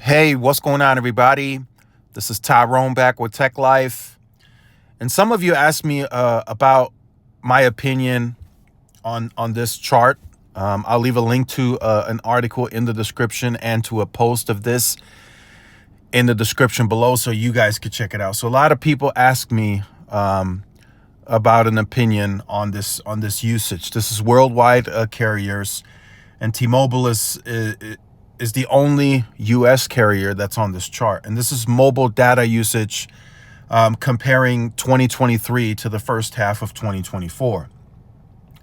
Hey, what's going on, everybody? This is Tyrone back with Tech Life. And some of you asked me about my opinion on this chart. I'll leave a link to an article in the description and to a post of this in the description below so you guys could check it out. So a lot of people ask me about an opinion on this usage. This is worldwide carriers, and T-Mobile is the only U.S. carrier that's on this chart. And this is mobile data usage comparing 2023 to the first half of 2024.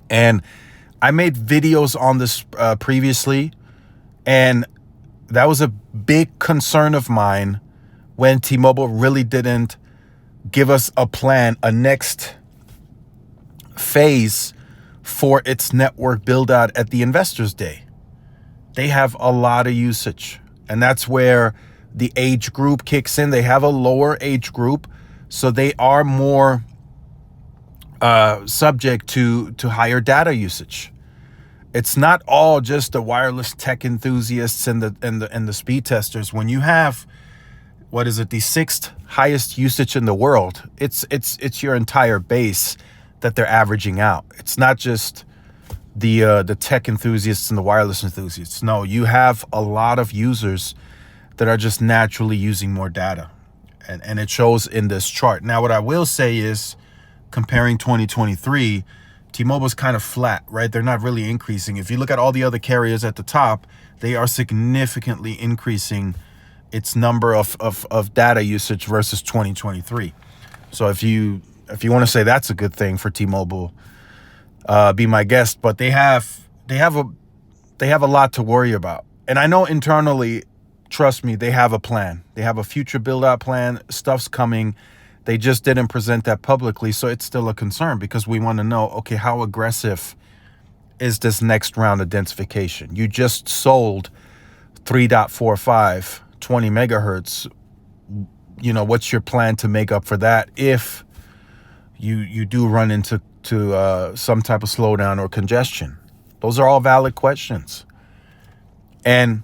And I made videos on this previously, and that was a big concern of mine when T-Mobile really didn't give us a plan, a next phase for its network build out at the Investors Day. They have a lot of usage, and that's where the age group kicks in. They have a lower age group, so they are more subject to higher data usage. It's not all just the wireless tech enthusiasts and the speed testers. When you have, what is it, the sixth highest usage in the world, it's your entire base that they're averaging out. It's not just the tech enthusiasts and the wireless enthusiasts. No, you have a lot of users that are just naturally using more data, and it shows in this chart. Now, what I will say is, comparing 2023, T-Mobile's kind of flat, right? They're not really increasing. If you look at all the other carriers at the top, they are significantly increasing its number of data usage versus 2023. So if you want to say that's a good thing for T-Mobile, be my guest. But they have a lot to worry about. And I know internally, trust me, they have a plan. They have a future build-out plan. Stuff's coming. They just didn't present that publicly, so it's still a concern because we want to know, okay, how aggressive is this next round of densification? You just sold 3.45, 20 megahertz. You know, what's your plan to make up for that if you do run into some type of slowdown or congestion? Those are all valid questions. And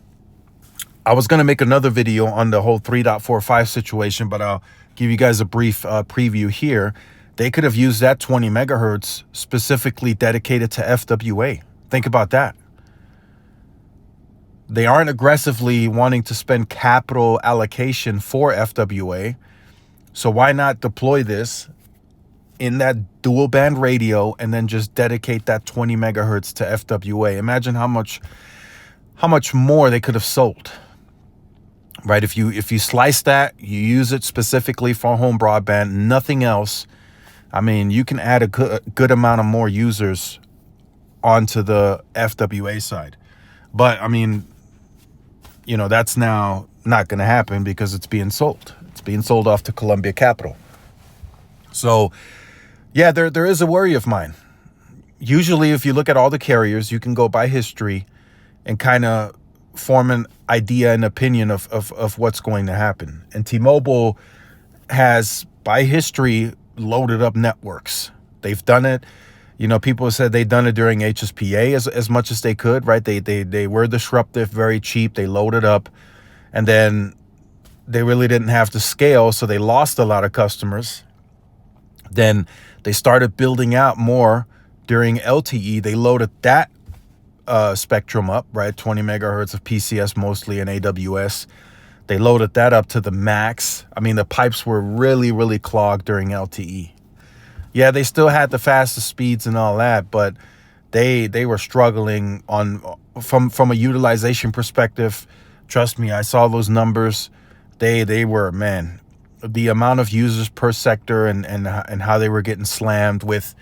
I was going to make another video on the whole 3.45 situation, but I'll give you guys a brief preview here. They could have used that 20 megahertz specifically dedicated to FWA. Think about that. They aren't aggressively wanting to spend capital allocation for FWA. So why not deploy this in that dual band radio and then just dedicate that 20 megahertz to FWA? Imagine how much more they could have sold. Right, if you slice that, you use it specifically for home broadband, nothing else. I mean, you can add a good amount of more users onto the FWA side. But I mean, you know, that's now not going to happen because it's being sold. It's being sold off to Columbia Capital. So, yeah, there is a worry of mine. Usually, if you look at all the carriers, you can go by history and kind of form an idea and opinion of what's going to happen. And T-Mobile has, by history, loaded up networks. They've done it. You know, people said they've done it during HSPA as much as they could, right? They were disruptive, very cheap. They loaded up, and then they really didn't have to scale, so they lost a lot of customers. Then they started building out more during LTE. They loaded that spectrum up, right? 20 megahertz of PCS mostly and AWS. They loaded that up to the max. I mean, the pipes were really, really clogged during LTE. Yeah, they still had the fastest speeds and all that, but they were struggling from a utilization perspective. Trust me, I saw those numbers. They were, man, the amount of users per sector and how they were getting slammed with.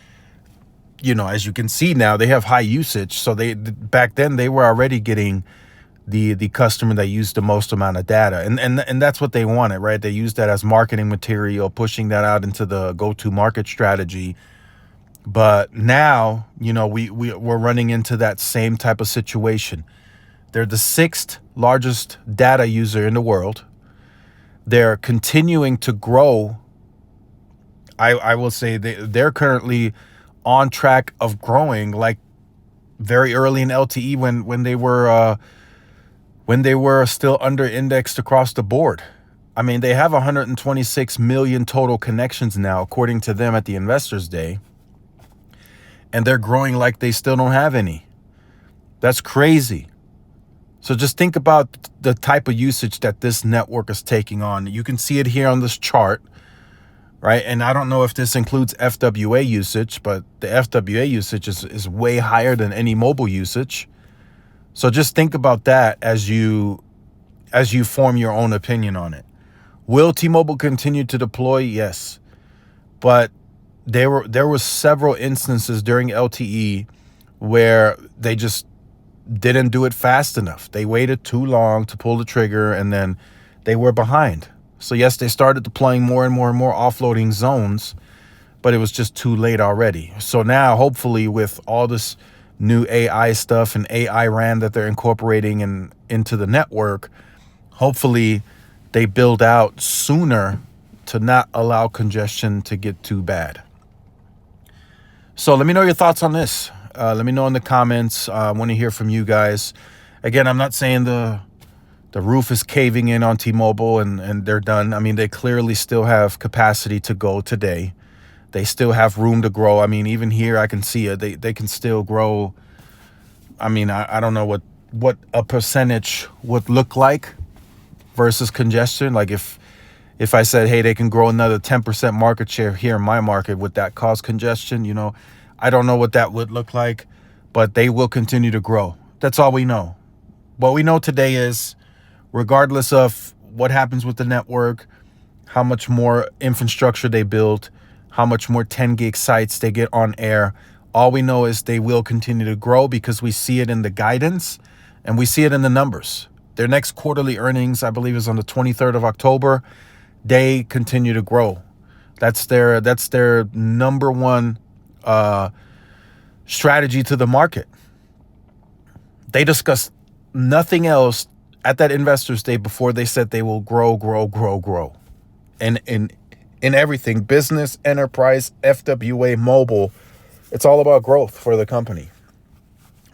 You know, as you can see now, they have high usage. So back then they were already getting the customer that used the most amount of data, and that's what they wanted, right? They used that as marketing material, pushing that out into the go-to market strategy. But now, you know, we're running into that same type of situation. They're the sixth largest data user in the world. They're continuing to grow. I will say they're currently on track of growing like very early in LTE when they were when they were still under indexed across the board. I mean, they have 126 million total connections now, according to them at the Investors Day. And they're growing like they still don't have any. That's crazy. So just think about the type of usage that this network is taking on. You can see it here on this chart, right? And I don't know if this includes FWA usage, but the FWA usage is way higher than any mobile usage. So just think about that as you form your own opinion on it. Will T-Mobile continue to deploy? Yes. But there was several instances during LTE where they just didn't do it fast enough. They waited too long to pull the trigger, and then they were behind. So yes, they started deploying more and more and more offloading zones, but it was just too late already. So now, hopefully, with all this new AI stuff and AI RAN that they're incorporating into the network, hopefully they build out sooner to not allow congestion to get too bad. So let me know your thoughts on this. Let me know in the comments. I want to hear from you guys. Again, I'm not saying the roof is caving in on T-Mobile and they're done. I mean, they clearly still have capacity to go today. They still have room to grow. I mean, even here I can see it. They can still grow. I mean, I don't know what a percentage would look like versus congestion. Like if I said, hey, they can grow another 10% market share here in my market, would that cause congestion? You know, I don't know what that would look like, but they will continue to grow. That's all we know. What we know today is, regardless of what happens with the network, how much more infrastructure they build, how much more 10 gig sites they get on air, all we know is they will continue to grow because we see it in the guidance and we see it in the numbers. Their next quarterly earnings, I believe, is on the 23rd of October. They continue to grow. That's their number one strategy to the market. They discussed nothing else at that Investors Day before they said they will grow. And in everything, business, enterprise, FWA, mobile, it's all about growth for the company.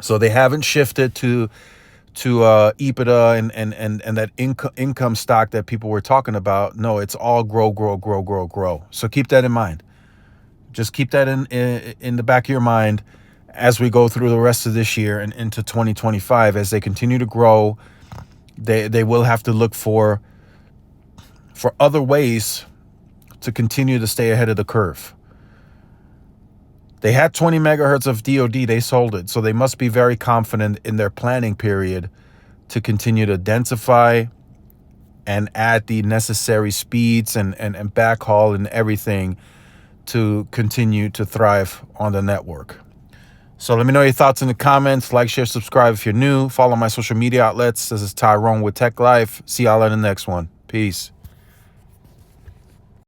So they haven't shifted to EBITDA and that income stock that people were talking about. No, it's all grow. So keep that in mind. Just keep that in the back of your mind as we go through the rest of this year and into 2025. As they continue to grow, they will have to look for other ways to continue to stay ahead of the curve. They had 20 megahertz of DoD, they sold it. So they must be very confident in their planning period to continue to densify and add the necessary speeds and backhaul and everything to continue to thrive on the network. So let me know your thoughts in the comments. Like, share, subscribe if you're new. Follow my social media outlets. This is Tyrone with Tech Life. See y'all in the next one. Peace.